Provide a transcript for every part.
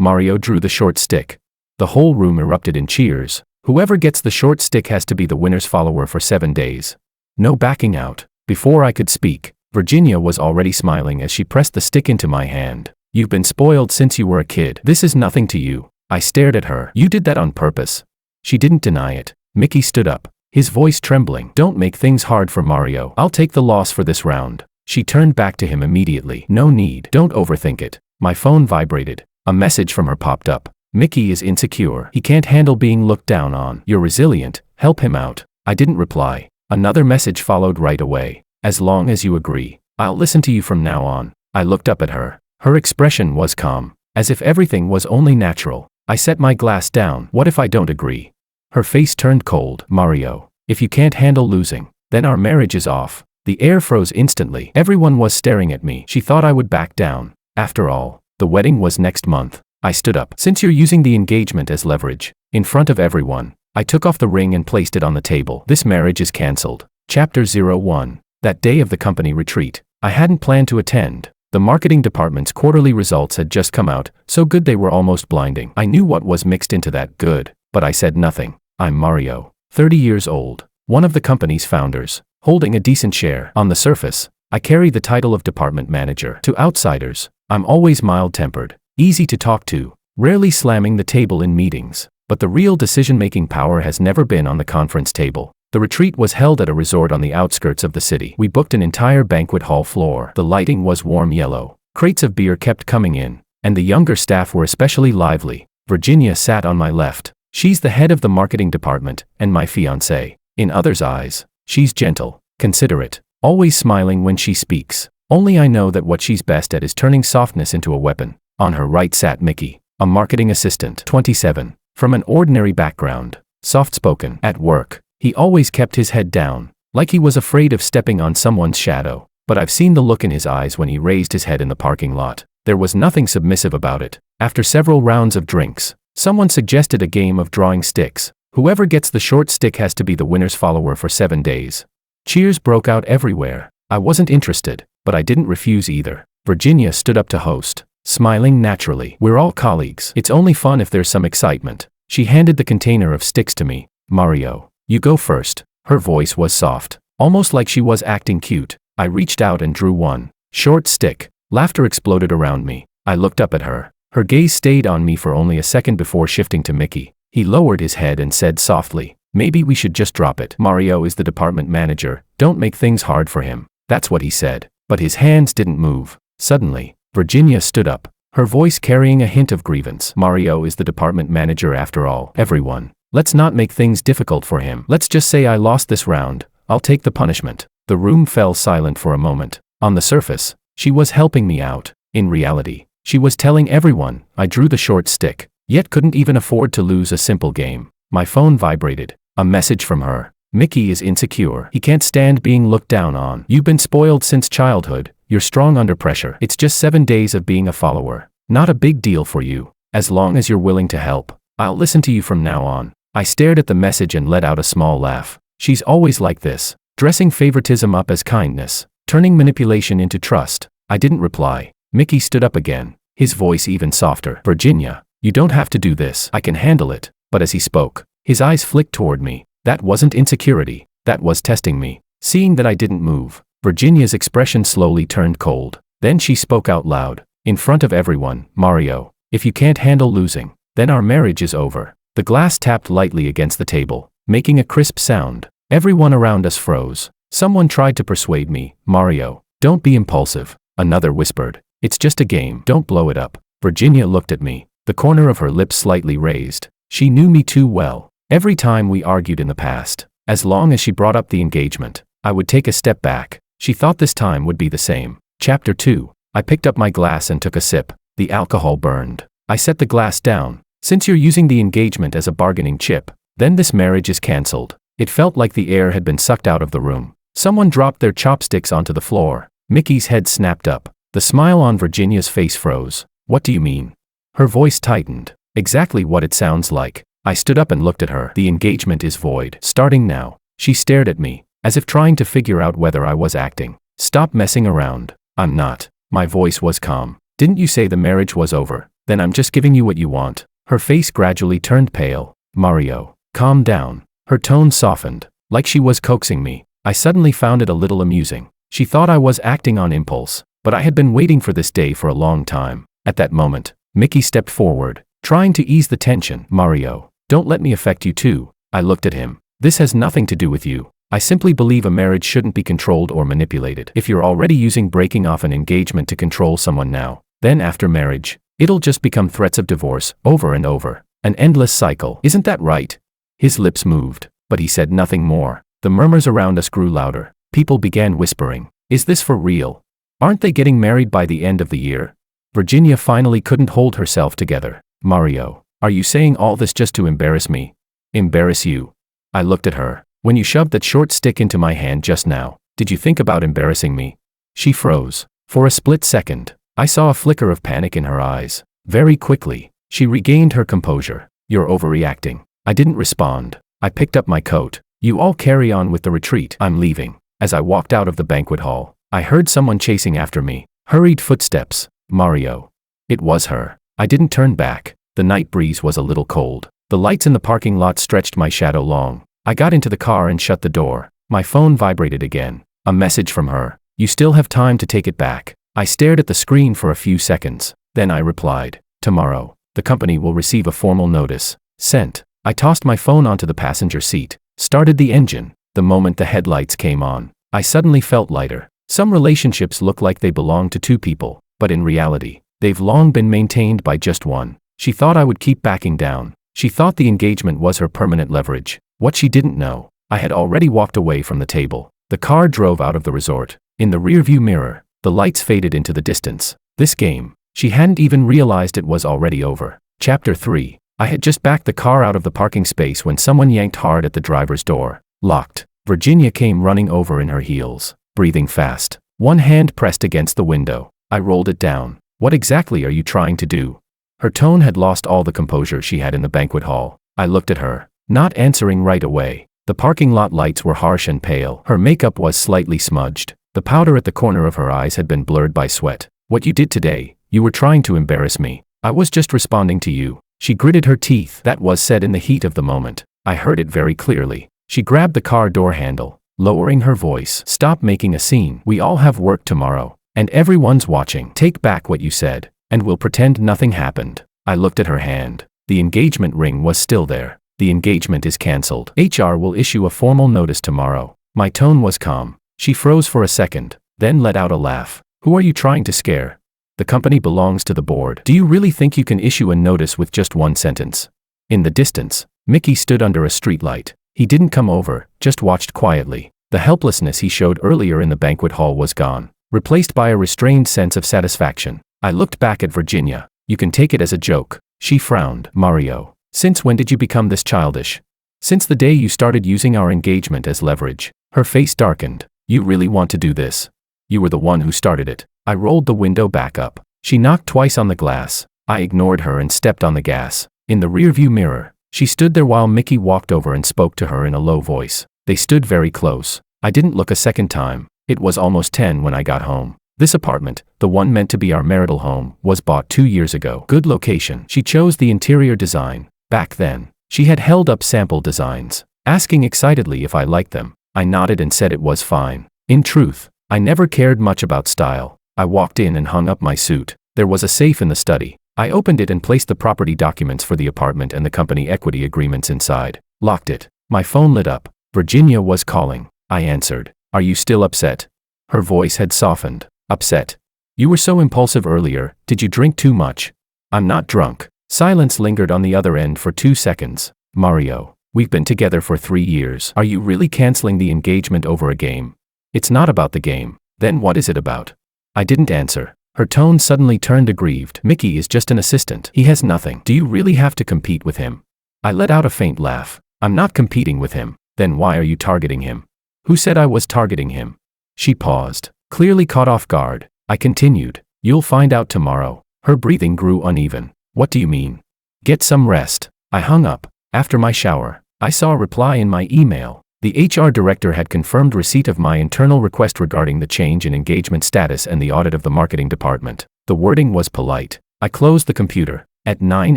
Mario drew the short stick. The whole room erupted in cheers. Whoever gets the short stick has to be the winner's follower for 7 days. No backing out. Before I could speak, Virginia was already smiling as she pressed the stick into my hand. You've been spoiled since you were a kid. This is nothing to you. I stared at her. You did that on purpose. She didn't deny it. Mickey stood up, his voice trembling. Don't make things hard for Mario. I'll take the loss for this round. She turned back to him immediately. No need. Don't overthink it. My phone vibrated. A message from her popped up. Mickey is insecure. He can't handle being looked down on. You're resilient. Help him out. I didn't reply. Another message followed right away. As long as you agree, I'll listen to you from now on. I looked up at her. Her expression was calm, as if everything was only natural. I set my glass down. What if I don't agree? Her face turned cold. Mario, if you can't handle losing, then our marriage is off. The air froze instantly. Everyone was staring at me. She thought I would back down. After all, the wedding was next month. I stood up. Since you're using the engagement as leverage, in front of everyone, I took off the ring and placed it on the table. This marriage is cancelled. Chapter 01. That day of the company retreat, I hadn't planned to attend. The marketing department's quarterly results had just come out, so good they were almost blinding. I knew what was mixed into that good, but I said nothing. I'm Mario, 30 years old, one of the company's founders, holding a decent share. On the surface, I carry the title of department manager. To outsiders, I'm always mild-tempered, easy to talk to, rarely slamming the table in meetings. But the real decision-making power has never been on the conference table. The retreat was held at a resort on the outskirts of the city. We booked an entire banquet hall floor. The lighting was warm yellow. Crates of beer kept coming in, and the younger staff were especially lively. Virginia sat on my left. She's the head of the marketing department, and my fiancée. In others' eyes, she's gentle, considerate, always smiling when she speaks. Only I know that what she's best at is turning softness into a weapon. On her right sat Mickey, a marketing assistant, 27, from an ordinary background, soft-spoken. At work, he always kept his head down, like he was afraid of stepping on someone's shadow. But I've seen the look in his eyes when he raised his head in the parking lot. There was nothing submissive about it. After several rounds of drinks, someone suggested a game of drawing sticks. Whoever gets the short stick has to be the winner's follower for 7 days. Cheers broke out everywhere. I wasn't interested, but I didn't refuse either. Virginia stood up to host, smiling naturally. We're all colleagues. It's only fun if there's some excitement. She handed the container of sticks to me. Mario, you go first. Her voice was soft, almost like she was acting cute. I reached out and drew one short stick. Laughter exploded around me. I looked up at her. Her gaze stayed on me for only a second before shifting to Mickey. He lowered his head and said softly, maybe we should just drop it. Mario is the department manager. Don't make things hard for him. That's what he said. But his hands didn't move. Suddenly, Virginia stood up, her voice carrying a hint of grievance. Mario is the department manager after all. Everyone, let's not make things difficult for him. Let's just say I lost this round. I'll take the punishment. The room fell silent for a moment. On the surface, she was helping me out. In reality, she was telling everyone I drew the short stick, yet couldn't even afford to lose a simple game. My phone vibrated. A message from her. Mickey is insecure. He can't stand being looked down on. You've been spoiled since childhood. You're strong under pressure. It's just 7 days of being a follower. Not a big deal for you. As long as you're willing to help, I'll listen to you from now on. I stared at the message and let out a small laugh. She's always like this, dressing favoritism up as kindness, turning manipulation into trust. I didn't reply. Mickey stood up again, his voice even softer. Virginia, you don't have to do this. I can handle it. But as he spoke, his eyes flicked toward me. That wasn't insecurity. That was testing me. Seeing that I didn't move, Virginia's expression slowly turned cold. Then she spoke out loud, in front of everyone. Mario, if you can't handle losing, then our marriage is over. The glass tapped lightly against the table, making a crisp sound. Everyone around us froze. Someone tried to persuade me. Mario, don't be impulsive. Another whispered, it's just a game. Don't blow it up. Virginia looked at me, the corner of her lips slightly raised. She knew me too well. Every time we argued in the past, as long as she brought up the engagement, I would take a step back. She thought this time would be the same. Chapter 2. I picked up my glass and took a sip. The alcohol burned. I set the glass down. Since you're using the engagement as a bargaining chip, then this marriage is cancelled. It felt like the air had been sucked out of the room. Someone dropped their chopsticks onto the floor. Mickey's head snapped up. The smile on Virginia's face froze. What do you mean? Her voice tightened. Exactly what it sounds like. I stood up and looked at her. The engagement is void. Starting now. She stared at me, as if trying to figure out whether I was acting. Stop messing around. I'm not. My voice was calm. Didn't you say the marriage was over? Then I'm just giving you what you want. Her face gradually turned pale. Mario, calm down. Her tone softened, like she was coaxing me. I suddenly found it a little amusing. She thought I was acting on impulse, but I had been waiting for this day for a long time. At that moment, Mickey stepped forward, trying to ease the tension. Mario, don't let me affect you too. I looked at him. This has nothing to do with you. I simply believe a marriage shouldn't be controlled or manipulated. If you're already using breaking off an engagement to control someone now, then after marriage, it'll just become threats of divorce over and over. An endless cycle. Isn't that right? His lips moved, but he said nothing more. The murmurs around us grew louder. People began whispering, "Is this for real? Aren't they getting married by the end of the year?" Virginia finally couldn't hold herself together. Mario, are you saying all this just to embarrass me? Embarrass you? I looked at her. When you shoved that short stick into my hand just now, did you think about embarrassing me? She froze. For a split second, I saw a flicker of panic in her eyes. Very quickly, she regained her composure. You're overreacting. I didn't respond. I picked up my coat. You all carry on with the retreat. I'm leaving. As I walked out of the banquet hall, I heard someone chasing after me. Hurried footsteps. Mario. It was her. I didn't turn back. The night breeze was a little cold. The lights in the parking lot stretched my shadow long. I got into the car and shut the door. My phone vibrated again. A message from her. You still have time to take it back. I stared at the screen for a few seconds. Then I replied. Tomorrow, the company will receive a formal notice. Sent. I tossed my phone onto the passenger seat. Started the engine. The moment the headlights came on, I suddenly felt lighter. Some relationships look like they belong to two people, but in reality, they've long been maintained by just one. She thought I would keep backing down. She thought the engagement was her permanent leverage. What she didn't know, I had already walked away from the table. The car drove out of the resort. In the rearview mirror, the lights faded into the distance. This game, she hadn't even realized it was already over. Chapter 3. I had just backed the car out of the parking space when someone yanked hard at the driver's door. Locked. Virginia came running over in her heels, breathing fast. One hand pressed against the window. I rolled it down. What exactly are you trying to do? Her tone had lost all the composure she had in the banquet hall. I looked at her, not answering right away. The parking lot lights were harsh and pale. Her makeup was slightly smudged. The powder at the corner of her eyes had been blurred by sweat. What you did today, you were trying to embarrass me. I was just responding to you. She gritted her teeth. That was said in the heat of the moment. I heard it very clearly. She grabbed the car door handle, lowering her voice. Stop making a scene. We all have work tomorrow, and everyone's watching. Take back what you said, and we'll pretend nothing happened. I looked at her hand. The engagement ring was still there. The engagement is cancelled. HR will issue a formal notice tomorrow. My tone was calm. She froze for a second, then let out a laugh. Who are you trying to scare? The company belongs to the board. Do you really think you can issue a notice with just one sentence? In the distance, Mickey stood under a streetlight. He didn't come over, just watched quietly. The helplessness he showed earlier in the banquet hall was gone, replaced by a restrained sense of satisfaction. I looked back at Virginia. You can take it as a joke. She frowned. Mario, since when did you become this childish? Since the day you started using our engagement as leverage. Her face darkened. You really want to do this? You were the one who started it. I rolled the window back up. She knocked twice on the glass. I ignored her and stepped on the gas. In the rearview mirror, she stood there while Mickey walked over and spoke to her in a low voice. They stood very close. I didn't look a second time. It was almost 10 when I got home. This apartment, the one meant to be our marital home, was bought 2 years ago. Good location. She chose the interior design. Back then, she had held up sample designs, asking excitedly if I liked them. I nodded and said it was fine. In truth, I never cared much about style. I walked in and hung up my suit. There was a safe in the study. I opened it and placed the property documents for the apartment and the company equity agreements inside. Locked it. My phone lit up. Virginia was calling. I answered. Are you still upset? Her voice had softened. Upset? You were so impulsive earlier. Did you drink too much? I'm not drunk. Silence lingered on the other end for 2 seconds. Mario, we've been together for 3 years. Are you really canceling the engagement over a game? It's not about the game. Then what is it about? I didn't answer. Her tone suddenly turned aggrieved. Mickey is just an assistant. He has nothing. Do you really have to compete with him? I let out a faint laugh. I'm not competing with him. Then why are you targeting him? Who said I was targeting him? She paused, clearly caught off guard. I continued. You'll find out tomorrow. Her breathing grew uneven. What do you mean? Get some rest. I hung up. After my shower, I saw a reply in my email. The HR director had confirmed receipt of my internal request regarding the change in engagement status and the audit of the marketing department. The wording was polite, I closed the computer. At 9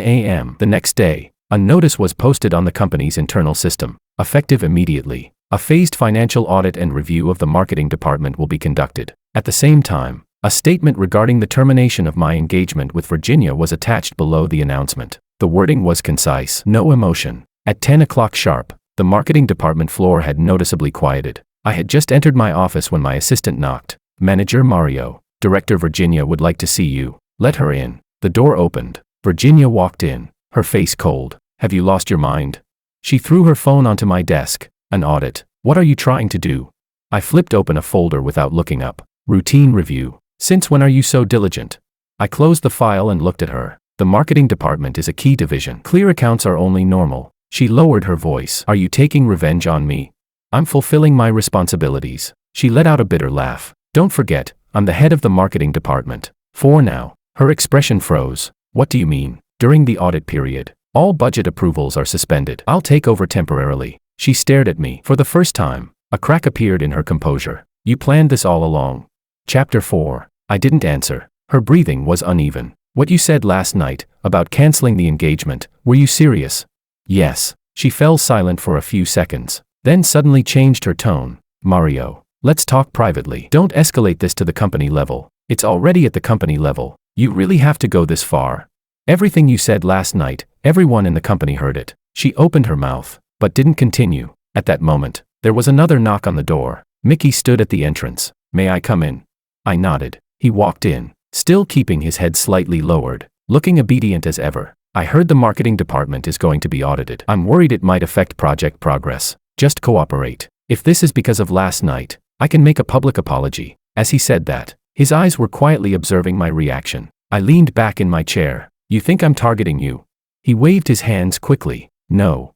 a.m. the next day, a notice was posted on the company's internal system. Effective immediately, a phased financial audit and review of the marketing department will be conducted. At the same time, a statement regarding the termination of my engagement with Virginia was attached below the announcement. The wording was concise, no emotion. At 10 o'clock sharp, the marketing department floor had noticeably quieted. I had just entered my office when my assistant knocked. Manager Mario, Director Virginia would like to see you. Let her in. The door opened. Virginia walked in, her face cold. Have you lost your mind? She threw her phone onto my desk. An audit. What are you trying to do? I flipped open a folder without looking up. Routine review. Since when are you so diligent? I closed the file and looked at her. The marketing department is a key division. Clear accounts are only normal. She lowered her voice. Are you taking revenge on me? I'm fulfilling my responsibilities. She let out a bitter laugh. Don't forget, I'm the head of the marketing department. For now. Her expression froze. What do you mean? During the audit period, all budget approvals are suspended. I'll take over temporarily. She stared at me. For the first time, a crack appeared in her composure. You planned this all along. Chapter 4. I didn't answer. Her breathing was uneven. What you said last night, about canceling the engagement, were you serious? Yes. She fell silent for a few seconds, then suddenly changed her tone. Mario, let's talk privately. Don't escalate this to the company level. It's already at the company level. You really have to go this far. Everything you said last night, everyone in the company heard it. She opened her mouth, but didn't continue. At that moment, there was another knock on the door. Mickey stood at the entrance. May I come in? I nodded. He walked in, still keeping his head slightly lowered, looking obedient as ever. I heard the marketing department is going to be audited. I'm worried it might affect project progress. Just cooperate. If this is because of last night, I can make a public apology. As he said that, his eyes were quietly observing my reaction. I leaned back in my chair. You think I'm targeting you? He waved his hands quickly. No,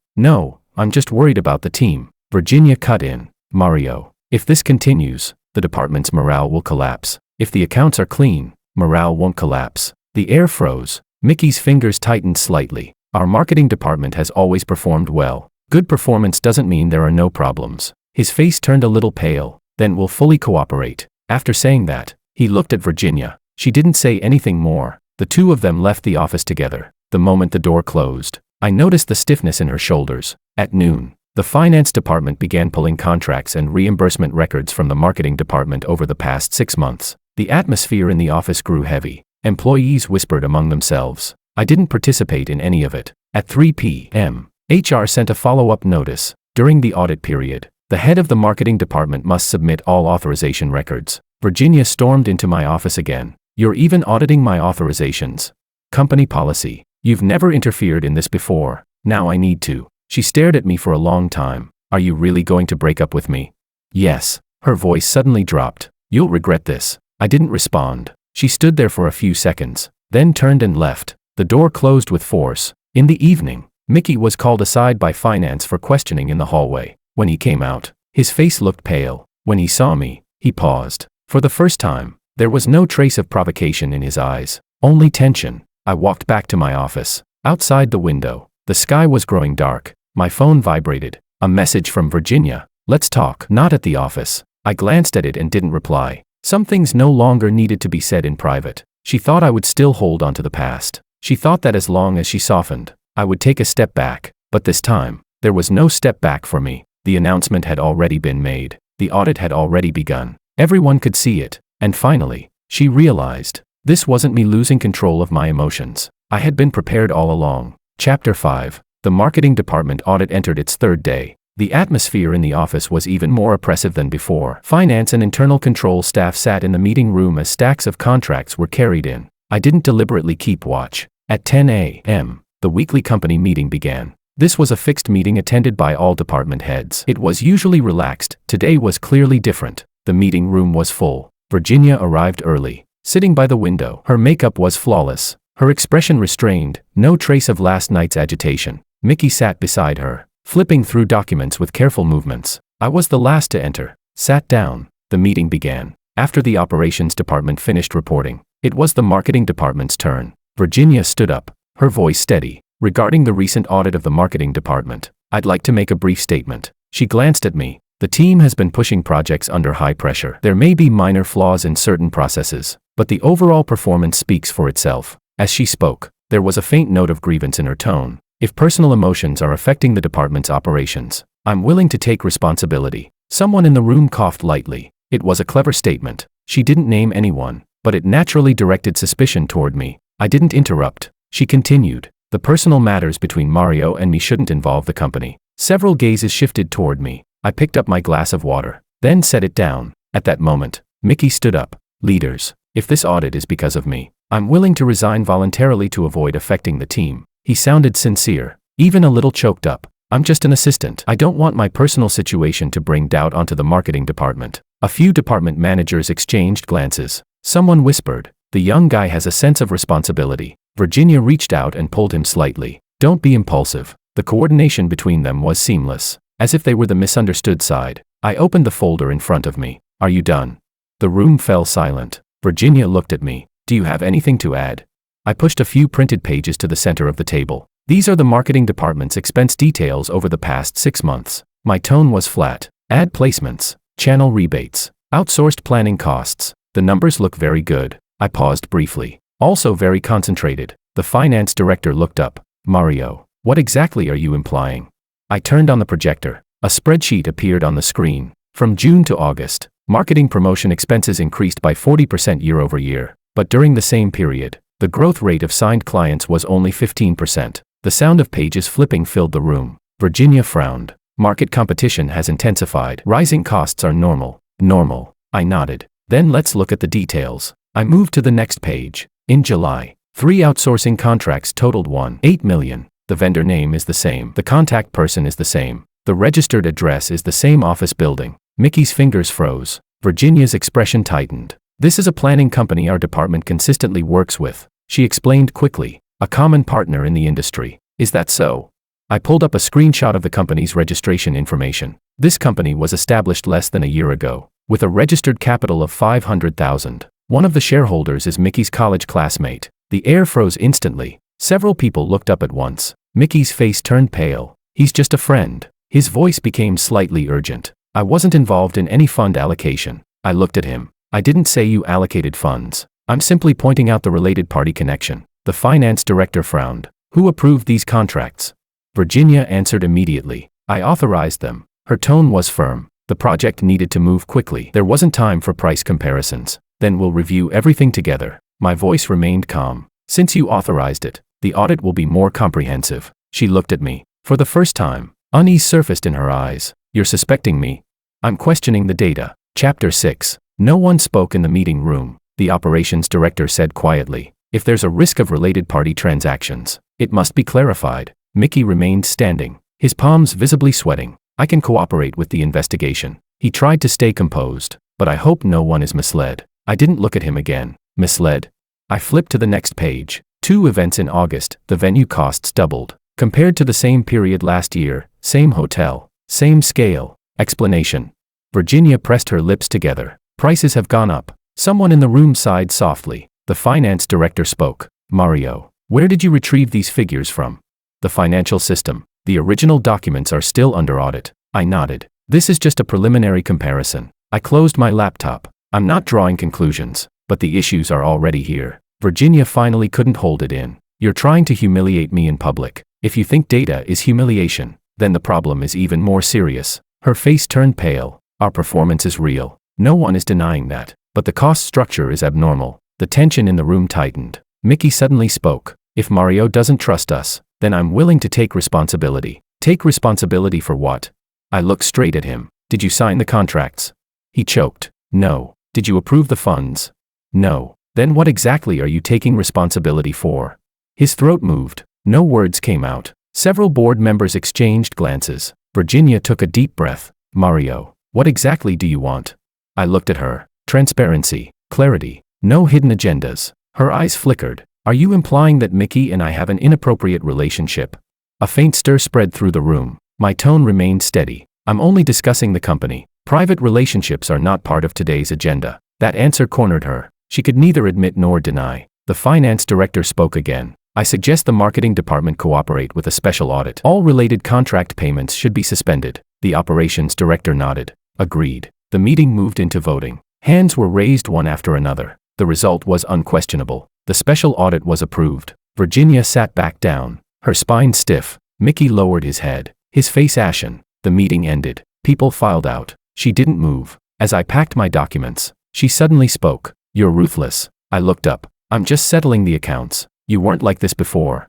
I'm just worried about the team. Virginia cut in. Mario, if this continues, the department's morale will collapse. If the accounts are clean, morale won't collapse. The air froze. Mickey's fingers tightened slightly. Our marketing department has always performed well. Good performance doesn't mean there are no problems. His face turned a little pale. Then we'll fully cooperate. After saying that, he looked at Virginia. She didn't say anything more. The two of them left the office together. The moment the door closed, I noticed the stiffness in her shoulders. At noon, the finance department began pulling contracts and reimbursement records from the marketing department over the past 6 months. The atmosphere in the office grew heavy. Employees whispered among themselves. I didn't participate in any of it. At 3 p.m., HR sent a follow-up notice. During the audit period, the head of the marketing department must submit all authorization records. Virginia stormed into my office again. You're even auditing my authorizations. Company policy. You've never interfered in this before. Now I need to. She stared at me for a long time. Are you really going to break up with me? Yes. Her voice suddenly dropped. You'll regret this. I didn't respond. She stood there for a few seconds, then turned and left. The door closed with force. In the evening, Mickey was called aside by finance for questioning in the hallway. When he came out, his face looked pale. When he saw me, he paused. For the first time, there was no trace of provocation in his eyes, only tension. I walked back to my office. Outside the window, the sky was growing dark. My phone vibrated. A message from Virginia. Let's talk. Not at the office. I glanced at it and didn't reply. Some things no longer needed to be said in private. She thought I would still hold on to the past. She thought that as long as she softened, I would take a step back. But this time, there was no step back for me. The announcement had already been made. The audit had already begun. Everyone could see it. And finally, she realized. This wasn't me losing control of my emotions. I had been prepared all along. Chapter 5. The marketing department audit entered its third day. The atmosphere in the office was even more oppressive than before. Finance and internal control staff sat in the meeting room as stacks of contracts were carried in. I didn't deliberately keep watch. At 10 a.m., the weekly company meeting began. This was a fixed meeting attended by all department heads. It was usually relaxed. Today was clearly different. The meeting room was full. Virginia arrived early. Sitting by the window, her makeup was flawless. Her expression restrained, no trace of last night's agitation. Mickey sat beside her, flipping through documents with careful movements. I was the last to enter. Sat down. The meeting began. After the operations department finished reporting, it was the marketing department's turn. Virginia stood up, her voice steady. Regarding the recent audit of the marketing department, I'd like to make a brief statement. She glanced at me. The team has been pushing projects under high pressure. There may be minor flaws in certain processes, but the overall performance speaks for itself. As she spoke, there was a faint note of grievance in her tone. If personal emotions are affecting the department's operations, I'm willing to take responsibility. Someone in the room coughed lightly. It was a clever statement. She didn't name anyone, but it naturally directed suspicion toward me. I didn't interrupt. She continued. The personal matters between Mario and me shouldn't involve the company. Several gazes shifted toward me. I picked up my glass of water, then set it down. At that moment, Mickey stood up. Leaders, if this audit is because of me, I'm willing to resign voluntarily to avoid affecting the team. He sounded sincere, even a little choked up. I'm just an assistant. I don't want my personal situation to bring doubt onto the marketing department. A few department managers exchanged glances. Someone whispered, the young guy has a sense of responsibility. Virginia reached out and pulled him slightly. Don't be impulsive. The coordination between them was seamless, as if they were the misunderstood side. I opened the folder in front of me. Are you done? The room fell silent. Virginia looked at me. Do you have anything to add? I pushed a few printed pages to the center of the table. These are the marketing department's expense details over the past 6 months. My tone was flat. Ad placements, channel rebates, outsourced planning costs. The numbers look very good. I paused briefly. Also very concentrated. The finance director looked up. Mario, what exactly are you implying? I turned on the projector. A spreadsheet appeared on the screen. From June to August, marketing promotion expenses increased by 40% year over year. But during the same period, the growth rate of signed clients was only 15%. The sound of pages flipping filled the room. Virginia frowned. Market competition has intensified. Rising costs are normal. Normal. I nodded. Then let's look at the details. I moved to the next page. In July, 3 outsourcing contracts totaled $1.8 million. The vendor name is the same. The contact person is the same. The registered address is the same office building. Mickey's fingers froze. Virginia's expression tightened. This is a planning company our department consistently works with, she explained quickly. A common partner in the industry. Is that so? I pulled up a screenshot of the company's registration information. This company was established less than a year ago, with a registered capital of $500,000. One of the shareholders is Mickey's college classmate. The air froze instantly. Several people looked up at once. Mickey's face turned pale. He's just a friend. His voice became slightly urgent. I wasn't involved in any fund allocation. I looked at him. I didn't say you allocated funds. I'm simply pointing out the related party connection. The finance director frowned. Who approved these contracts? Virginia answered immediately. I authorized them. Her tone was firm. The project needed to move quickly. There wasn't time for price comparisons. Then we'll review everything together. My voice remained calm. Since you authorized it, the audit will be more comprehensive. She looked at me. For the first time, unease surfaced in her eyes. You're suspecting me? I'm questioning the data. Chapter 6. No one spoke in the meeting room. The operations director said quietly, if there's a risk of related party transactions, it must be clarified. Mickey remained standing, his palms visibly sweating. I can cooperate with the investigation. He tried to stay composed, but I hope no one is misled. I didn't look at him again. Misled? I flipped to the next page. 2 events in August, the venue costs doubled. Compared to the same period last year, same hotel, same scale. Explanation. Virginia pressed her lips together. Prices have gone up. Someone in the room sighed softly. The finance director spoke. Mario, where did you retrieve these figures from? The financial system. The original documents are still under audit. I nodded. This is just a preliminary comparison. I closed my laptop. I'm not drawing conclusions, but the issues are already here. Virginia finally couldn't hold it in. You're trying to humiliate me in public. If you think data is humiliation, then the problem is even more serious. Her face turned pale. Our performance is real. No one is denying that. But the cost structure is abnormal. The tension in the room tightened. Mickey suddenly spoke. If Mario doesn't trust us, then I'm willing to take responsibility. Take responsibility for what? I looked straight at him. Did you sign the contracts? He choked. No. Did you approve the funds? No. Then what exactly are you taking responsibility for? His throat moved. No words came out. Several board members exchanged glances. Virginia took a deep breath. Mario, what exactly do you want? I looked at her. Transparency, clarity, no hidden agendas. Her eyes flickered. Are you implying that Mickey and I have an inappropriate relationship? A faint stir spread through the room. My tone remained steady. I'm only discussing the company. Private relationships are not part of today's agenda. That answer cornered her. She could neither admit nor deny. The finance director spoke again. I suggest the marketing department cooperate with a special audit. All related contract payments should be suspended. The operations director nodded. Agreed. The meeting moved into voting. Hands were raised one after another. The result was unquestionable. The special audit was approved. Virginia sat back down, her spine stiff. Mickey lowered his head, his face ashen. The meeting ended. People filed out. She didn't move. As I packed my documents, she suddenly spoke. "You're ruthless." I looked up. "I'm just settling the accounts. You weren't like this before.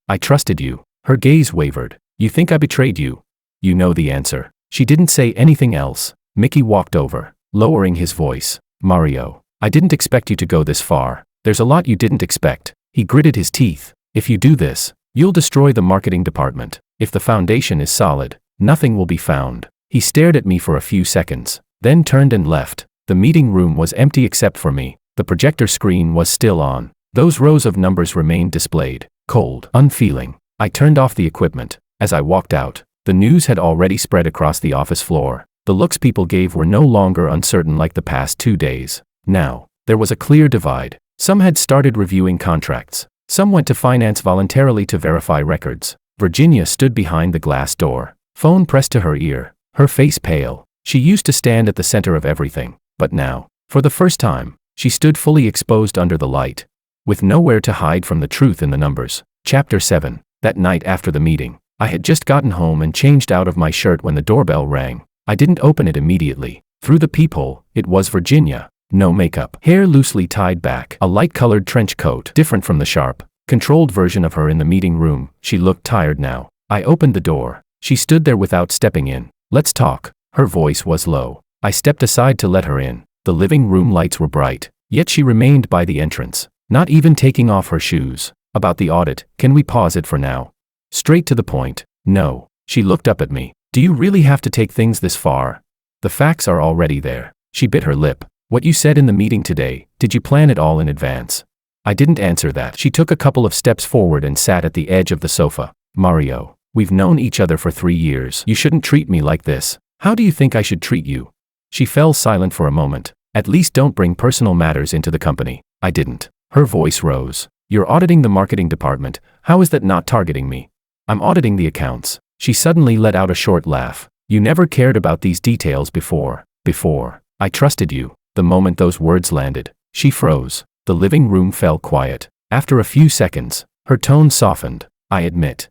I trusted you." Her gaze wavered. "You think I betrayed you?" "You know the answer." She didn't say anything else. Mickey walked over, lowering his voice. "Mario, I didn't expect you to go this far. There's a lot you didn't expect." He gritted his teeth. "If you do this, you'll destroy the marketing department. If the foundation is solid, nothing will be found." He stared at me for a few seconds, then turned and left. The meeting room was empty except for me. The projector screen was still on. Those rows of numbers remained displayed. Cold, unfeeling. I turned off the equipment. As I walked out, the news had already spread across the office floor. The looks people gave were no longer uncertain like the past 2 days. Now, there was a clear divide. Some had started reviewing contracts. Some went to finance voluntarily to verify records. Virginia stood behind the glass door, phone pressed to her ear, her face pale. She used to stand at the center of everything, but now, for the first time, she stood fully exposed under the light, with nowhere to hide from the truth in the numbers. Chapter 7. That night after the meeting, I had just gotten home and changed out of my shirt when the doorbell rang. I didn't open it immediately. Through the peephole, it was Virginia. No makeup, hair loosely tied back, a light-colored trench coat, different from the sharp, controlled version of her in the meeting room. She looked tired now. I opened the door. She stood there without stepping in. "Let's talk." Her voice was low. I stepped aside to let her in. The living room lights were bright, yet she remained by the entrance, not even taking off her shoes. "About the audit, can we pause it for now?" Straight to the point. "No." She looked up at me. "Do you really have to take things this far? The facts are already there." She bit her lip. "What you said in the meeting today, did you plan it all in advance?" I didn't answer that. She took a couple of steps forward and sat at the edge of the sofa. "Mario, we've known each other for 3 years. You shouldn't treat me like this. How do you think I should treat you?" She fell silent for a moment. "At least don't bring personal matters into the company." I didn't. Her voice rose. "You're auditing the marketing department. How is that not targeting me?" "I'm auditing the accounts." She suddenly let out a short laugh. "You never cared about these details before. I trusted you." The moment those words landed, she froze. The living room fell quiet. After a few seconds, her tone softened. "I admit,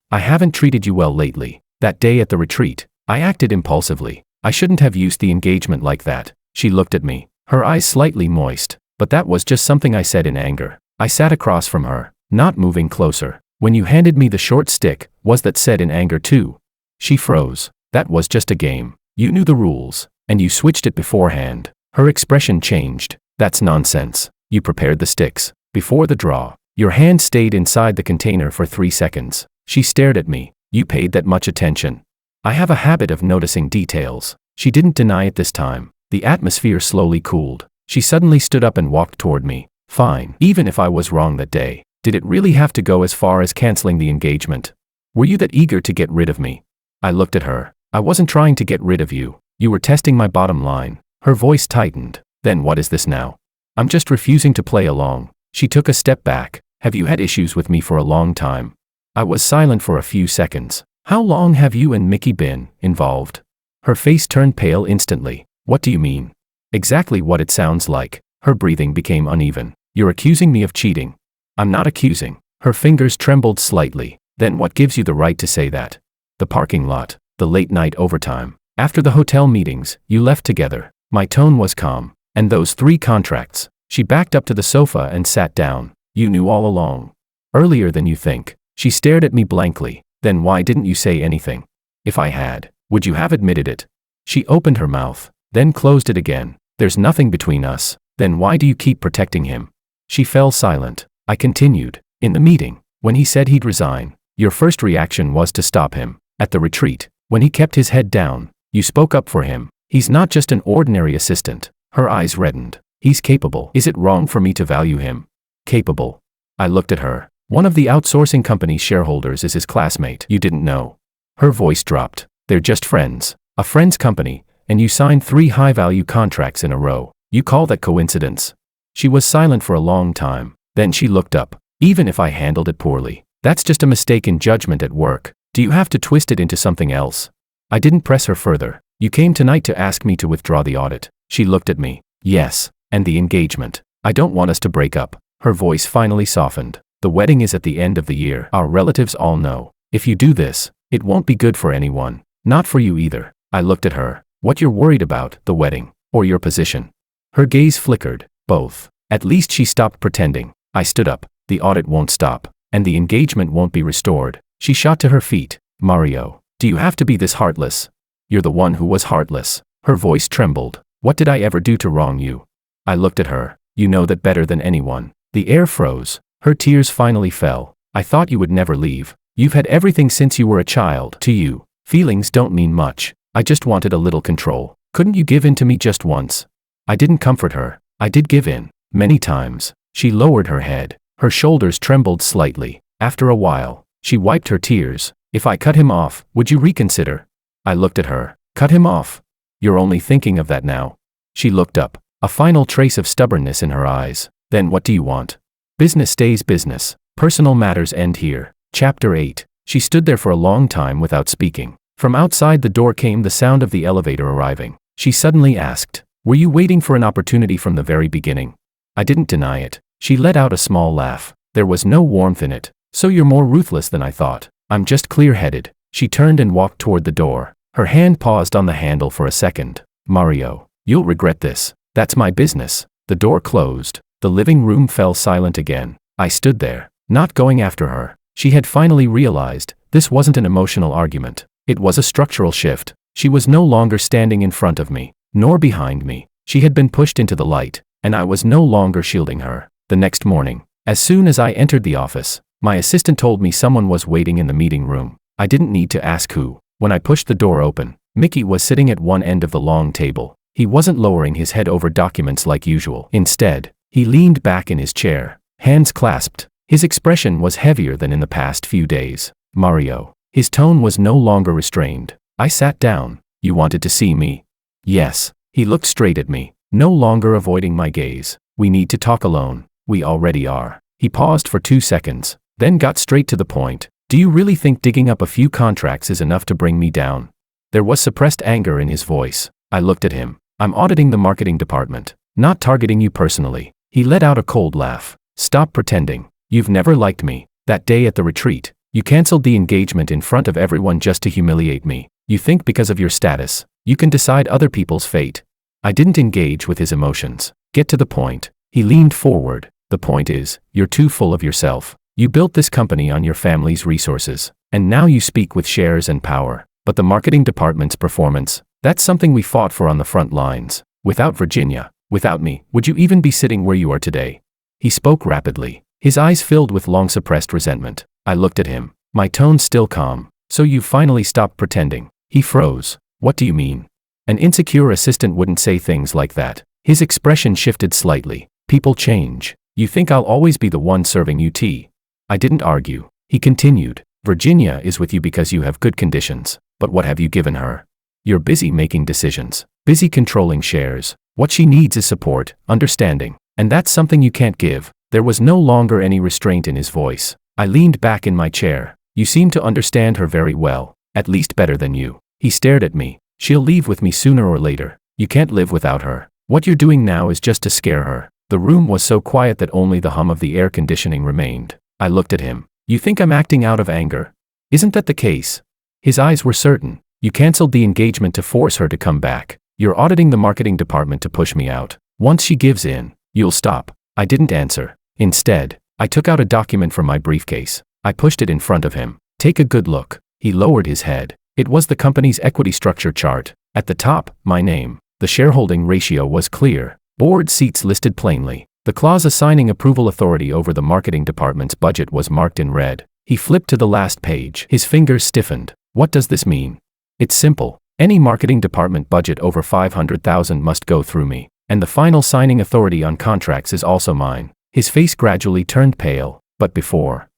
I haven't treated you well lately. That day at the retreat, I acted impulsively. I shouldn't have used the engagement like that." She looked at me, her eyes slightly moist. "But that was just something I said in anger." I sat across from her, not moving closer. "When you handed me the short stick, was that said in anger too?" She froze. "That was just a game. You knew the rules, and you switched it beforehand." Her expression changed. "That's nonsense. You prepared the sticks before the draw. Your hand stayed inside the container for 3 seconds. She stared at me. "You paid that much attention?" "I have a habit of noticing details." She didn't deny it this time. The atmosphere slowly cooled. She suddenly stood up and walked toward me. "Fine. Even if I was wrong that day, did it really have to go as far as canceling the engagement? Were you that eager to get rid of me?" I looked at her. "I wasn't trying to get rid of you. You were testing my bottom line." Her voice tightened. "Then what is this now?" "I'm just refusing to play along." She took a step back. "Have you had issues with me for a long time?" I was silent for a few seconds. "How long have you and Mickey been involved?" Her face turned pale instantly. "What do you mean?" "Exactly what it sounds like." Her breathing became uneven. "You're accusing me of cheating." "I'm not accusing." Her fingers trembled slightly. "Then what gives you the right to say that?" "The parking lot, the late night overtime. After the hotel meetings, you left together." My tone was calm. "And those 3 contracts." She backed up to the sofa and sat down. "You knew all along." "Earlier than you think." She stared at me blankly. "Then why didn't you say anything? If I had, would you have admitted it?" She opened her mouth, then closed it again. "There's nothing between us. Then why do you keep protecting him?" She fell silent. I continued. "In the meeting, when he said he'd resign, your first reaction was to stop him. At the retreat, when he kept his head down, you spoke up for him. He's not just an ordinary assistant." Her eyes reddened. "He's capable. Is it wrong for me to value him?" "Capable." I looked at her. "One of the outsourcing company's shareholders is his classmate. You didn't know." Her voice dropped. "They're just friends. A friend's company, and you signed 3 high-value contracts in a row. You call that coincidence?" She was silent for a long time. Then she looked up. "Even if I handled it poorly, that's just a mistake in judgment at work. Do you have to twist it into something else?" I didn't press her further. "You came tonight to ask me to withdraw the audit." She looked at me. "Yes. And the engagement." I don't want us to break up. Her voice finally softened. The wedding is at the end of the year. Our relatives all know. If you do this, it won't be good for anyone. Not for you either. I looked at her. What you're worried about, the wedding, or your position? Her gaze flickered. Both. At least she stopped pretending. I stood up. The audit won't stop, and the engagement won't be restored. She shot to her feet. Mario, do you have to be this heartless? You're the one who was heartless. Her voice trembled. What did I ever do to wrong you? I looked at her. You know that better than anyone. The air froze. Her tears finally fell. I thought you would never leave. You've had everything since you were a child. To you, feelings don't mean much. I just wanted a little control. Couldn't you give in to me just once? I didn't comfort her. I did give in. Many times. She lowered her head. Her shoulders trembled slightly. After a while, she wiped her tears. If I cut him off, would you reconsider? I looked at her. Cut him off? You're only thinking of that now. She looked up. A final trace of stubbornness in her eyes. Then what do you want? Business stays business. Personal matters end here. Chapter 8. She stood there for a long time without speaking. From outside the door came the sound of the elevator arriving. She suddenly asked, "Were you waiting for an opportunity from the very beginning?" I didn't deny it. She let out a small laugh. There was no warmth in it. "So you're more ruthless than I thought." "I'm just clear-headed." She turned and walked toward the door. Her hand paused on the handle for a second. "Mario, you'll regret this." "That's my business." The door closed. The living room fell silent again. I stood there, not going after her. She had finally realized this wasn't an emotional argument. It was a structural shift. She was no longer standing in front of me, nor behind me. She had been pushed into the light, and I was no longer shielding her. The next morning, as soon as I entered the office, my assistant told me someone was waiting in the meeting room. I didn't need to ask who. When I pushed the door open, Mickey was sitting at one end of the long table. He wasn't lowering his head over documents like usual. Instead, he leaned back in his chair, hands clasped. His expression was heavier than in the past few days. "Mario." His tone was no longer restrained. I sat down. "You wanted to see me?" "Yes." He looked straight at me, no longer avoiding my gaze. "We need to talk alone." "We already are." He paused for 2 seconds, then got straight to the point. "Do you really think digging up a few contracts is enough to bring me down?" There was suppressed anger in his voice. I looked at him. "I'm auditing the marketing department, not targeting you personally." He let out a cold laugh. "Stop pretending. You've never liked me. That day at the retreat, you canceled the engagement in front of everyone just to humiliate me. You think because of your status, you can decide other people's fate." I didn't engage with his emotions. "Get to the point." He leaned forward. "The point is, you're too full of yourself. You built this company on your family's resources, and now you speak with shares and power. But the marketing department's performance, that's something we fought for on the front lines. Without Virginia, without me, would you even be sitting where you are today?" He spoke rapidly. His eyes filled with long-suppressed resentment. I looked at him, my tone still calm. "So you finally stopped pretending?" He froze. "What do you mean?" An insecure assistant wouldn't say things like that. His expression shifted slightly. "People change. You think I'll always be the one serving you tea?" I didn't argue. He continued. "Virginia is with you because you have good conditions. But what have you given her? You're busy making decisions, busy controlling shares. What she needs is support, understanding. And that's something you can't give." There was no longer any restraint in his voice. I leaned back in my chair. "You seem to understand her very well, at least better than you." He stared at me. "She'll leave with me sooner or later. You can't live without her. What you're doing now is just to scare her." The room was so quiet that only the hum of the air conditioning remained. I looked at him. "You think I'm acting out of anger? Isn't that the case?" His eyes were certain. "You canceled the engagement to force her to come back. You're auditing the marketing department to push me out. Once she gives in, you'll stop." I didn't answer. Instead, I took out a document from my briefcase. I pushed it in front of him. "Take a good look." He lowered his head. It was the company's equity structure chart. At the top, my name. The shareholding ratio was clear. Board seats listed plainly. The clause assigning approval authority over the marketing department's budget was marked in red. He flipped to the last page. His fingers stiffened. "What does this mean?" "It's simple. Any marketing department budget over $500,000 must go through me. And the final signing authority on contracts is also mine." His face gradually turned pale. "But before,"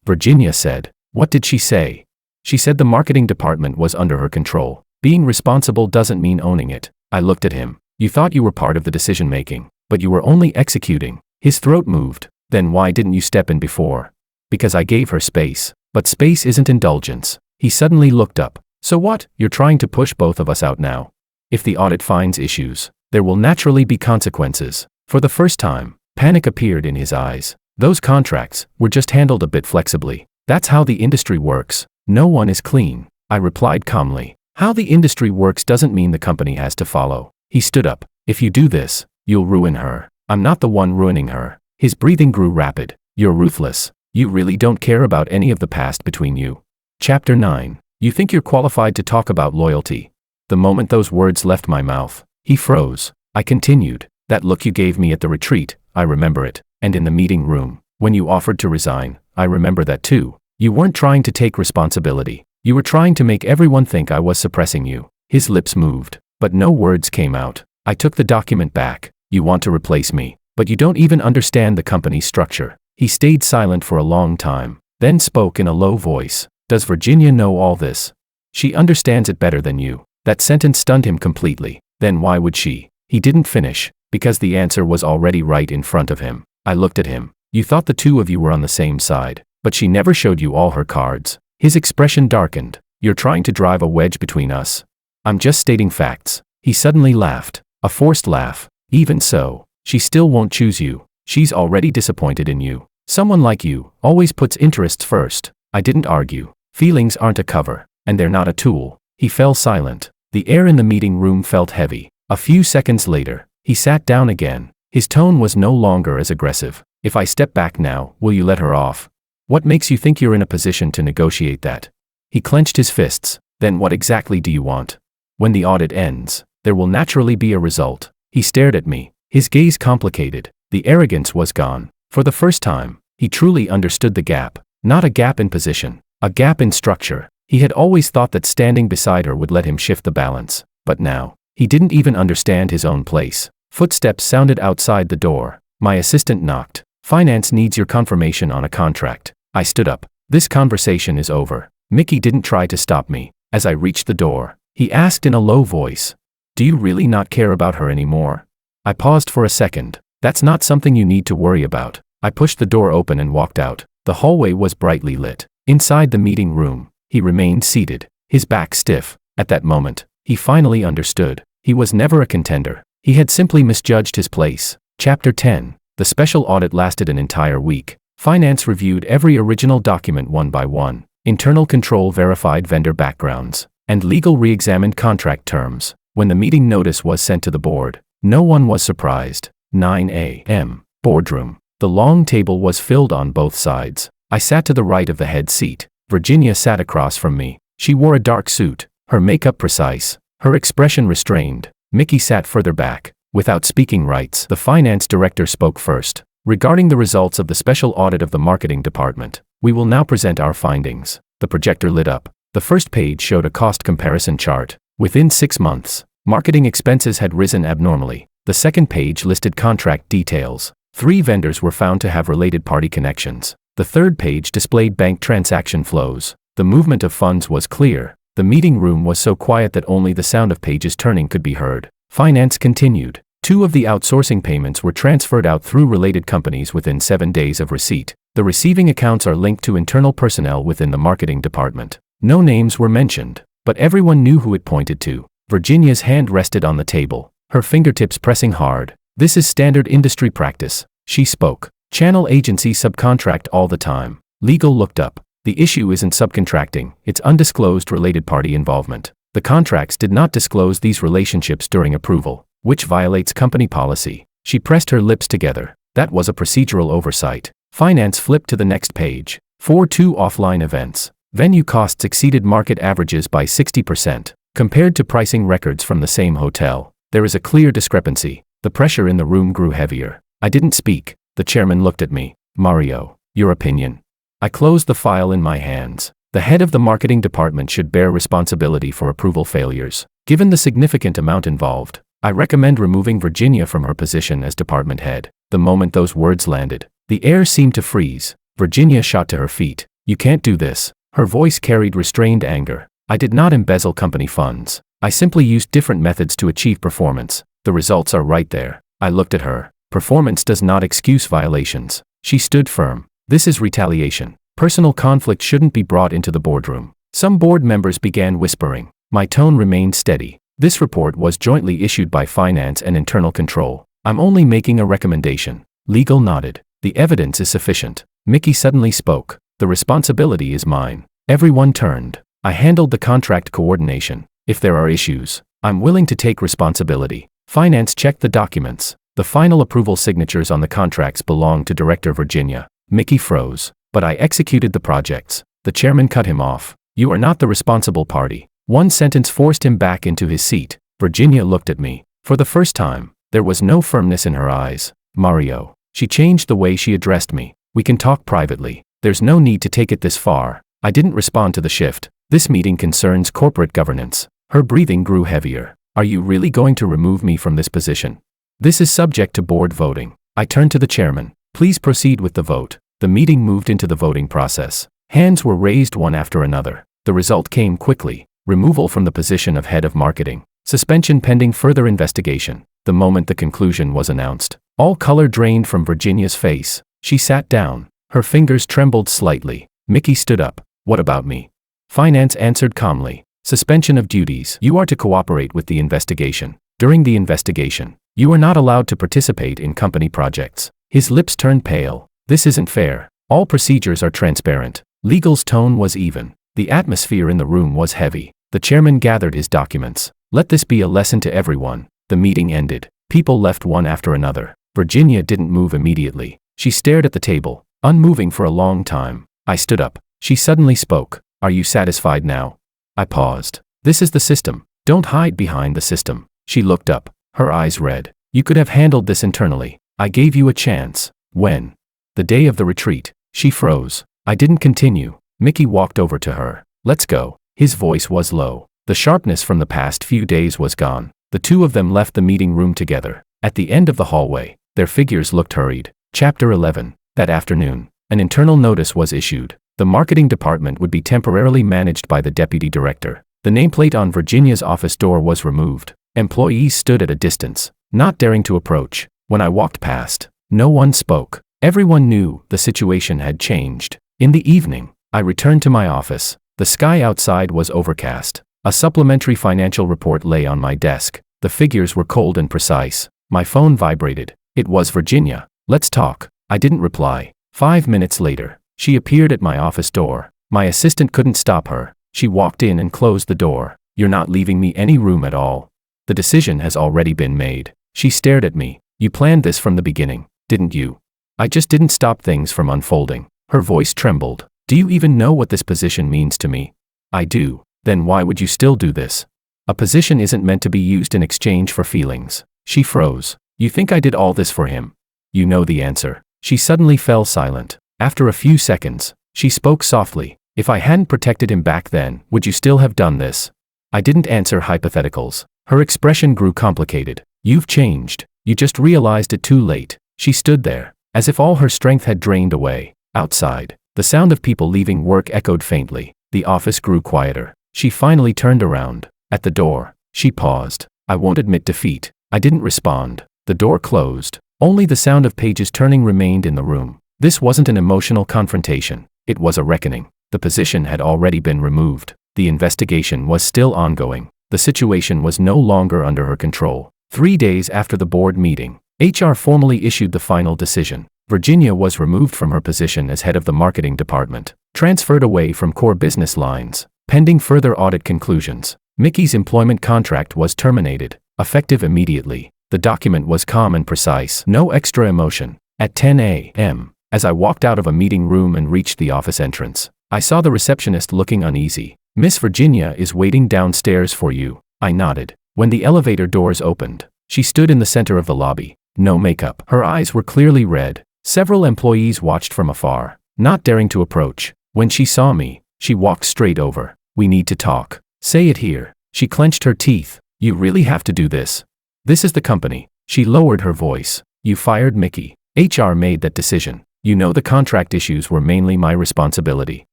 Virginia said. "What did she say?" "She said the marketing department was under her control. Being responsible doesn't mean owning it." I looked at him. "You thought you were part of the decision-making, but you were only executing." His throat moved. "Then why didn't you step in before?" "Because I gave her space. But space isn't indulgence." He suddenly looked up. "So what? You're trying to push both of us out now? If the audit finds issues, there will naturally be consequences. For the first time, panic appeared in his eyes. Those contracts were just handled a bit flexibly. That's how the industry works. No one is clean. I replied calmly. How the industry works doesn't mean the company has to follow. He stood up. If you do this, you'll ruin her. I'm not the one ruining her. His breathing grew rapid. You're ruthless. You really don't care about any of the past between you. Chapter 9. You think you're qualified to talk about loyalty. The moment those words left my mouth, he froze. I continued. That look you gave me at the retreat, I remember it. And in the meeting room, when you offered to resign, I remember that too. You weren't trying to take responsibility. You were trying to make everyone think I was suppressing you. His lips moved, but no words came out. I took the document back. You want to replace me, but you don't even understand the company's structure. He stayed silent for a long time, then spoke in a low voice. Does Virginia know all this? She understands it better than you. That sentence stunned him completely. Then why would she? He didn't finish, because the answer was already right in front of him. I looked at him. You thought the two of you were on the same side, but she never showed you all her cards. His expression darkened. You're trying to drive a wedge between us. I'm just stating facts. He suddenly laughed. A forced laugh. Even so, she still won't choose you. She's already disappointed in you. Someone like you always puts interests first. I didn't argue. Feelings aren't a cover, and they're not a tool. He fell silent. The air in the meeting room felt heavy. A few seconds later, he sat down again. His tone was no longer as aggressive. If I step back now, will you let her off? What makes you think you're in a position to negotiate that? He clenched his fists. Then what exactly do you want? When the audit ends, there will naturally be a result. He stared at me. His gaze complicated. The arrogance was gone. For the first time, he truly understood the gap. Not a gap in position, a gap in structure. He had always thought that standing beside her would let him shift the balance. But now, he didn't even understand his own place. Footsteps sounded outside the door. My assistant knocked. Finance needs your confirmation on a contract. I stood up. This conversation is over. Mickey didn't try to stop me. As I reached the door, he asked in a low voice, do you really not care about her anymore? I paused for a second. That's not something you need to worry about. I pushed the door open and walked out. The hallway was brightly lit. Inside the meeting room, he remained seated, his back stiff. At that moment, he finally understood. He was never a contender. He had simply misjudged his place. Chapter 10. The special audit lasted an entire week. Finance reviewed every original document one by one. Internal control verified vendor backgrounds, and legal re-examined contract terms. When the meeting notice was sent to the board, no one was surprised. 9 a.m. Boardroom. The long table was filled on both sides. I sat to the right of the head seat. Virginia sat across from me. She wore a dark suit, her makeup precise, her expression restrained. Mickey sat further back. Without speaking rights, the finance director spoke first. Regarding the results of the special audit of the marketing department, we will now present our findings. The projector lit up. The first page showed a cost comparison chart. Within 6 months, marketing expenses had risen abnormally. The second page listed contract details. 3 vendors were found to have related party connections. The third page displayed bank transaction flows. The movement of funds was clear. The meeting room was so quiet that only the sound of pages turning could be heard. Finance continued. 2 of the outsourcing payments were transferred out through related companies within 7 days of receipt. The receiving accounts are linked to internal personnel within the marketing department. No names were mentioned, but everyone knew who it pointed to. Virginia's hand rested on the table, her fingertips pressing hard. This is standard industry practice, she spoke. Channel agencies subcontract all the time. Legal looked up. The issue isn't subcontracting, it's undisclosed related party involvement. The contracts did not disclose these relationships during approval, which violates company policy. She pressed her lips together. That was a procedural oversight. Finance flipped to the next page. 2 offline events. Venue costs exceeded market averages by 60%. Compared to pricing records from the same hotel, there is a clear discrepancy. The pressure in the room grew heavier. I didn't speak. The chairman looked at me. Mario, your opinion? I closed the file in my hands. The head of the marketing department should bear responsibility for approval failures. Given the significant amount involved, I recommend removing Virginia from her position as department head. The moment those words landed, the air seemed to freeze. Virginia shot to her feet. You can't do this. Her voice carried restrained anger. I did not embezzle company funds. I simply used different methods to achieve performance. The results are right there. I looked at her. Performance does not excuse violations. She stood firm. This is retaliation. Personal conflict shouldn't be brought into the boardroom. Some board members began whispering. My tone remained steady. This report was jointly issued by Finance and Internal Control. I'm only making a recommendation. Legal nodded. The evidence is sufficient. Mickey suddenly spoke. The responsibility is mine. Everyone turned. I handled the contract coordination. If there are issues, I'm willing to take responsibility. Finance checked the documents. The final approval signatures on the contracts belong to Director Virginia. Mickey froze. But I executed the projects. The chairman cut him off. You are not the responsible party. One sentence forced him back into his seat. Virginia looked at me. For the first time, there was no firmness in her eyes. Mario. She changed the way she addressed me. We can talk privately. There's no need to take it this far. I didn't respond to the shift. This meeting concerns corporate governance. Her breathing grew heavier. Are you really going to remove me from this position? This is subject to board voting. I turned to the chairman. Please proceed with the vote. The meeting moved into the voting process. Hands were raised one after another. The result came quickly. Removal from the position of head of marketing. Suspension pending further investigation. The moment the conclusion was announced, all color drained from Virginia's face. She sat down. Her fingers trembled slightly. Mickey stood up. What about me? Finance answered calmly. Suspension of duties. You are to cooperate with the investigation. During the investigation, you are not allowed to participate in company projects. His lips turned pale. This isn't fair. All procedures are transparent. Legal's tone was even. The atmosphere in the room was heavy. The chairman gathered his documents. Let this be a lesson to everyone. The meeting ended. People left one after another. Virginia didn't move immediately. She stared at the table, unmoving for a long time. I stood up. She suddenly spoke. Are you satisfied now? I paused. This is the system. Don't hide behind the system. She looked up. Her eyes red. You could have handled this internally. I gave you a chance. When? The day of the retreat. She froze. I didn't continue. Mickey walked over to her. Let's go. His voice was low. The sharpness from the past few days was gone. The two of them left the meeting room together. At the end of the hallway, their figures looked hurried. Chapter 11. That afternoon, an internal notice was issued. The marketing department would be temporarily managed by the deputy director. The nameplate on Virginia's office door was removed. Employees stood at a distance, not daring to approach. When I walked past, no one spoke. Everyone knew the situation had changed. In the evening, I returned to my office. The sky outside was overcast. A supplementary financial report lay on my desk. The figures were cold and precise. My phone vibrated. It was Virginia. Let's talk. I didn't reply. 5 minutes later, she appeared at my office door. My assistant couldn't stop her. She walked in and closed the door. You're not leaving me any room at all. The decision has already been made. She stared at me. You planned this from the beginning, didn't you? I just didn't stop things from unfolding. Her voice trembled. Do you even know what this position means to me? I do. Then why would you still do this? A position isn't meant to be used in exchange for feelings. She froze. You think I did all this for him? You know the answer. She suddenly fell silent. After a few seconds, she spoke softly. If I hadn't protected him back then, would you still have done this? I didn't answer hypotheticals. Her expression grew complicated. You've changed. You just realized it too late. She stood there, as if all her strength had drained away. Outside, the sound of people leaving work echoed faintly. The office grew quieter. She finally turned around. At the door, she paused. I won't admit defeat. I didn't respond. The door closed. Only the sound of pages turning remained in the room. This wasn't an emotional confrontation. It was a reckoning. The position had already been removed. The investigation was still ongoing. The situation was no longer under her control. 3 days after the board meeting, HR formally issued the final decision. Virginia was removed from her position as head of the marketing department, transferred away from core business lines, pending further audit conclusions. Mickey's employment contract was terminated, effective immediately. The document was calm and precise, no extra emotion. At 10 a.m., as I walked out of a meeting room and reached the office entrance, I saw the receptionist looking uneasy. Miss Virginia is waiting downstairs for you. I nodded. When the elevator doors opened, she stood in the center of the lobby. No makeup. Her eyes were clearly red. Several employees watched from afar, not daring to approach. When she saw me, she walked straight over. We need to talk. Say it here. She clenched her teeth. You really have to do this. This is the company. She lowered her voice. You fired Mickey. HR made that decision. You know the contract issues were mainly my responsibility.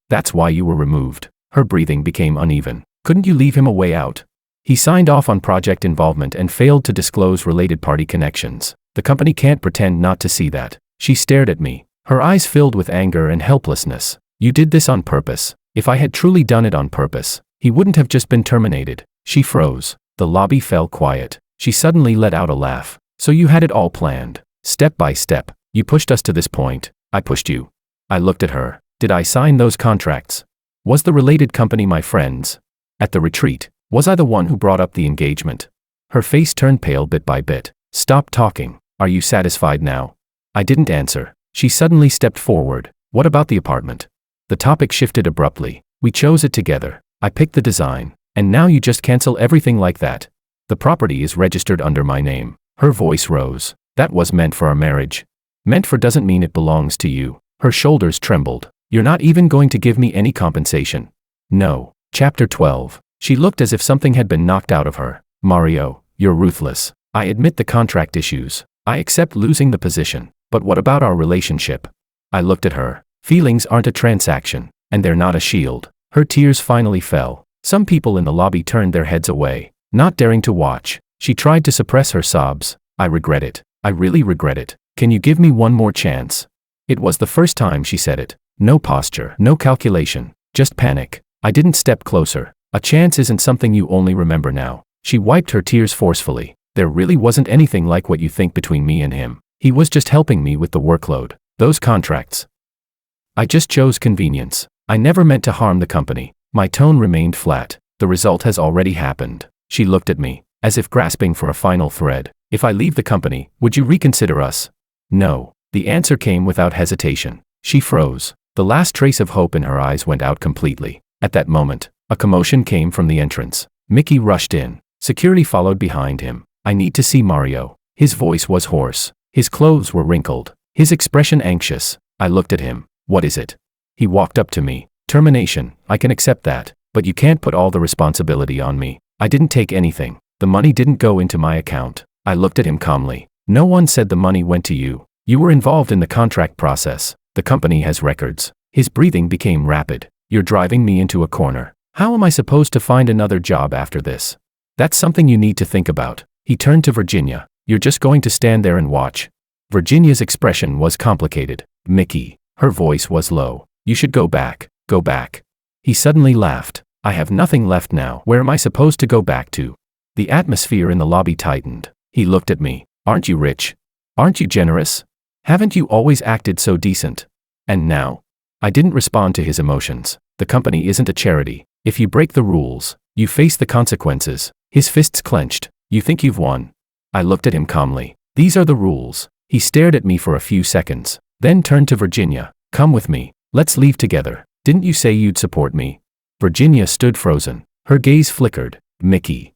That's why you were removed. Her breathing became uneven. Couldn't you leave him a way out? He signed off on project involvement and failed to disclose related party connections. The company can't pretend not to see that. She stared at me. Her eyes filled with anger and helplessness. You did this on purpose. If I had truly done it on purpose, he wouldn't have just been terminated. She froze. The lobby fell quiet. She suddenly let out a laugh. So you had it all planned. Step by step. You pushed us to this point. I pushed you. I looked at her. Did I sign those contracts? Was the related company my friends? At the retreat, was I the one who brought up the engagement? Her face turned pale bit by bit. Stop talking. Are you satisfied now? I didn't answer. She suddenly stepped forward. What about the apartment? The topic shifted abruptly. We chose it together. I picked the design. And now you just cancel everything like that. The property is registered under my name. Her voice rose. That was meant for our marriage. Meant for doesn't mean it belongs to you. Her shoulders trembled. You're not even going to give me any compensation. No. Chapter 12. She looked as if something had been knocked out of her. Mario, you're ruthless. I admit the contract issues. I accept losing the position. But what about our relationship? I looked at her. Feelings aren't a transaction. And they're not a shield. Her tears finally fell. Some people in the lobby turned their heads away, not daring to watch. She tried to suppress her sobs. I regret it. I really regret it. Can you give me one more chance? It was the first time she said it. No posture, no calculation, just panic. I didn't step closer. A chance isn't something you only remember now. She wiped her tears forcefully. There really wasn't anything like what you think between me and him. He was just helping me with the workload. Those contracts. I just chose convenience. I never meant to harm the company. My tone remained flat. The result has already happened. She looked at me, as if grasping for a final thread. If I leave the company, would you reconsider us? No. The answer came without hesitation. She froze. The last trace of hope in her eyes went out completely. At that moment, a commotion came from the entrance. Mickey rushed in. Security followed behind him. I need to see Mario. His voice was hoarse. His clothes were wrinkled. His expression anxious. I looked at him. What is it? He walked up to me. Termination. I can accept that. But you can't put all the responsibility on me. I didn't take anything. The money didn't go into my account. I looked at him calmly. No one said the money went to you. You were involved in the contract process. The company has records. His breathing became rapid. You're driving me into a corner. How am I supposed to find another job after this? That's something you need to think about. He turned to Virginia. You're just going to stand there and watch. Virginia's expression was complicated. Mickey. Her voice was low. You should go back. Go back. He suddenly laughed. I have nothing left now. Where am I supposed to go back to? The atmosphere in the lobby tightened. He looked at me. Aren't you rich? Aren't you generous? Haven't you always acted so decent? And now? I didn't respond to his emotions. The company isn't a charity. If you break the rules, you face the consequences. His fists clenched. You think you've won? I looked at him calmly. These are the rules. He stared at me for a few seconds, then turned to Virginia. Come with me. Let's leave together. Didn't you say you'd support me? Virginia stood frozen. Her gaze flickered. Mickey.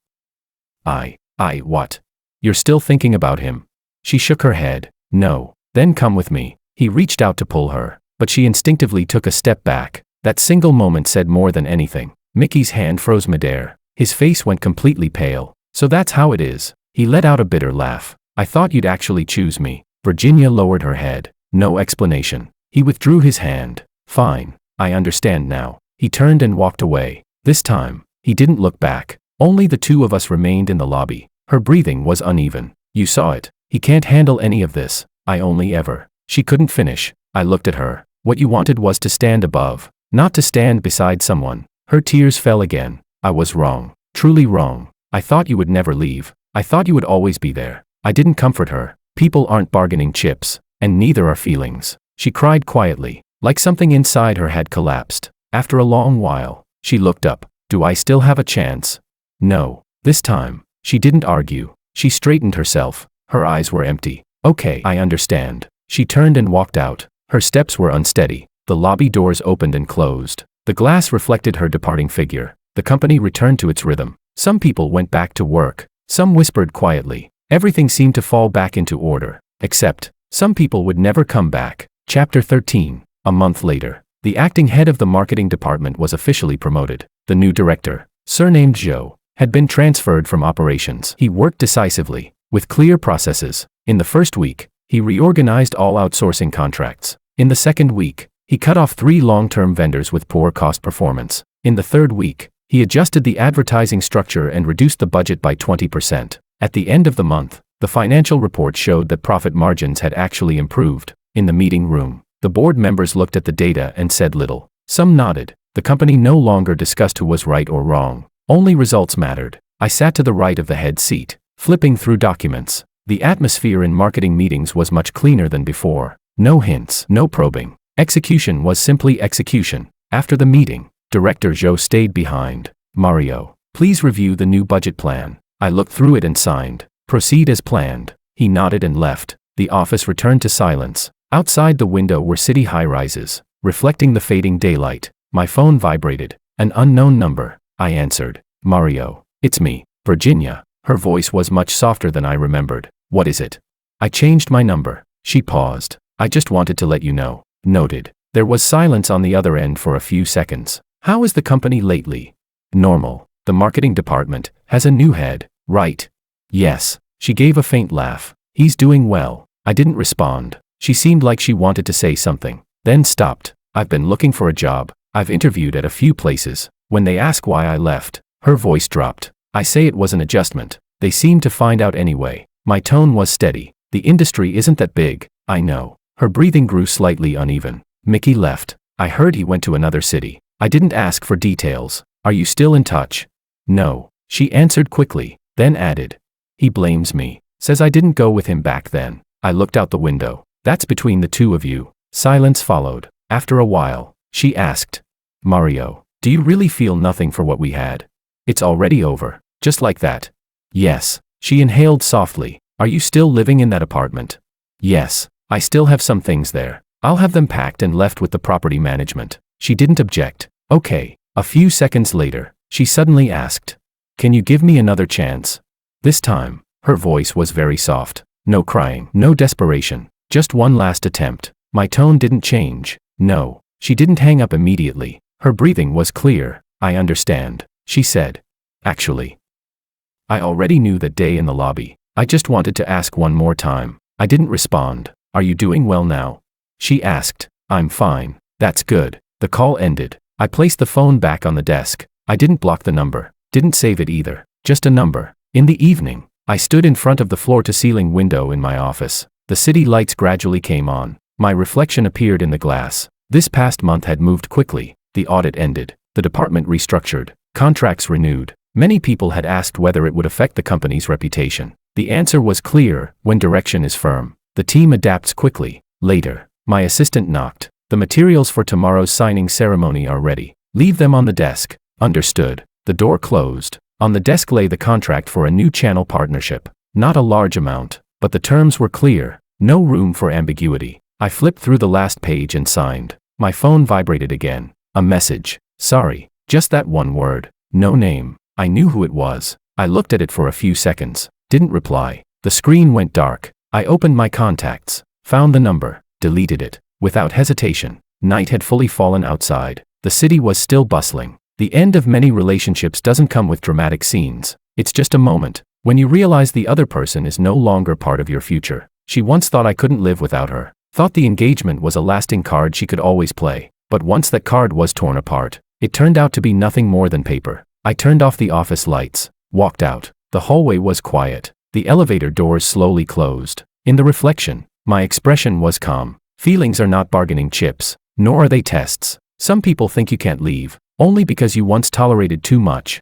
What? You're still thinking about him? She shook her head. No. Then come with me. He reached out to pull her, but she instinctively took a step back. That single moment said more than anything. Mickey's hand froze midair. His face went completely pale. So that's how it is. He let out a bitter laugh. I thought you'd actually choose me. Virginia lowered her head. No explanation. He withdrew his hand. Fine. I understand now. He turned and walked away. This time, he didn't look back. Only the two of us remained in the lobby. Her breathing was uneven. You saw it. He can't handle any of this. I only ever. She couldn't finish. I looked at her. What you wanted was to stand above, not to stand beside someone. Her tears fell again. I was wrong. Truly wrong. I thought you would never leave. I thought you would always be there. I didn't comfort her. People aren't bargaining chips, and neither are feelings. She cried quietly, like something inside her had collapsed. After a long while, she looked up. Do I still have a chance? No. This time, she didn't argue. She straightened herself. Her eyes were empty. Okay, I understand. She turned and walked out. Her steps were unsteady. The lobby doors opened and closed. The glass reflected her departing figure. The company returned to its rhythm. Some people went back to work. Some whispered quietly. Everything seemed to fall back into order. Except, some people would never come back. Chapter 13. A month later, the acting head of the marketing department was officially promoted. The new director, surnamed Joe, had been transferred from operations. He worked decisively, with clear processes. In the first week, he reorganized all outsourcing contracts. In the second week, he cut off 3 long-term vendors with poor cost performance. In the third week, he adjusted the advertising structure and reduced the budget by 20%. At the end of the month, the financial report showed that profit margins had actually improved. In the meeting room, the board members looked at the data and said little. Some nodded. The company no longer discussed who was right or wrong. Only results mattered. I sat to the right of the head seat, flipping through documents. The atmosphere in marketing meetings was much cleaner than before. No hints, no probing. Execution was simply execution. After the meeting, Director Joe stayed behind. Mario, please review the new budget plan. I looked through it and signed. Proceed as planned. He nodded and left. The office returned to silence. Outside the window were city high-rises, reflecting the fading daylight. My phone vibrated. An unknown number. I answered. Mario, it's me, Virginia. Her voice was much softer than I remembered. What is it? I changed my number. She paused. I just wanted to let you know. Noted. There was silence on the other end for a few seconds. How is the company lately? Normal. The marketing department has a new head, right? Yes. She gave a faint laugh. He's doing well. I didn't respond. She seemed like she wanted to say something, then stopped. I've been looking for a job. I've interviewed at a few places. When they ask why I left, her voice dropped. I say it was an adjustment. They seemed to find out anyway. My tone was steady. The industry isn't that big, I know. Her breathing grew slightly uneven. Mickey left. I heard he went to another city. I didn't ask for details. Are you still in touch? No. She answered quickly, then added. He blames me. Says I didn't go with him back then. I looked out the window. That's between the two of you. Silence followed. After a while, she asked. Mario, do you really feel nothing for what we had? It's already over. Just like that. Yes. She inhaled softly. Are you still living in that apartment? Yes. I still have some things there. I'll have them packed and left with the property management. She didn't object. Okay. A few seconds later, she suddenly asked. Can you give me another chance? This time, her voice was very soft. No crying, no desperation. Just one last attempt. My tone didn't change. No. She didn't hang up immediately. Her breathing was clear. I understand, she said. Actually, I already knew that day in the lobby. I just wanted to ask one more time. I didn't respond. Are you doing well now? She asked. I'm fine. That's good. The call ended. I placed the phone back on the desk. I didn't block the number. Didn't save it either. Just a number. In the evening, I stood in front of the floor-to-ceiling window in my office. The city lights gradually came on. My reflection appeared in the glass. This past month had moved quickly. The audit ended. The department restructured. Contracts renewed. Many people had asked whether it would affect the company's reputation. The answer was clear: when direction is firm, the team adapts quickly. Later, my assistant knocked. The materials for tomorrow's signing ceremony are ready. Leave them on the desk. Understood. The door closed. On the desk lay the contract for a new channel partnership. Not a large amount, but the terms were clear. No room for ambiguity. I flipped through the last page and signed. My phone vibrated again. A message. Sorry. Just that one word. No name. I knew who it was. I looked at it for a few seconds. Didn't reply. The screen went dark. I opened my contacts. Found the number. Deleted it. Without hesitation. Night had fully fallen outside. The city was still bustling. The end of many relationships doesn't come with dramatic scenes. It's just a moment, when you realize the other person is no longer part of your future. She once thought I couldn't live without her. Thought the engagement was a lasting card she could always play. But once that card was torn apart, it turned out to be nothing more than paper. I turned off the office lights. Walked out. The hallway was quiet. The elevator doors slowly closed. In the reflection, my expression was calm. Feelings are not bargaining chips, nor are they tests. Some people think you can't leave, only because you once tolerated too much.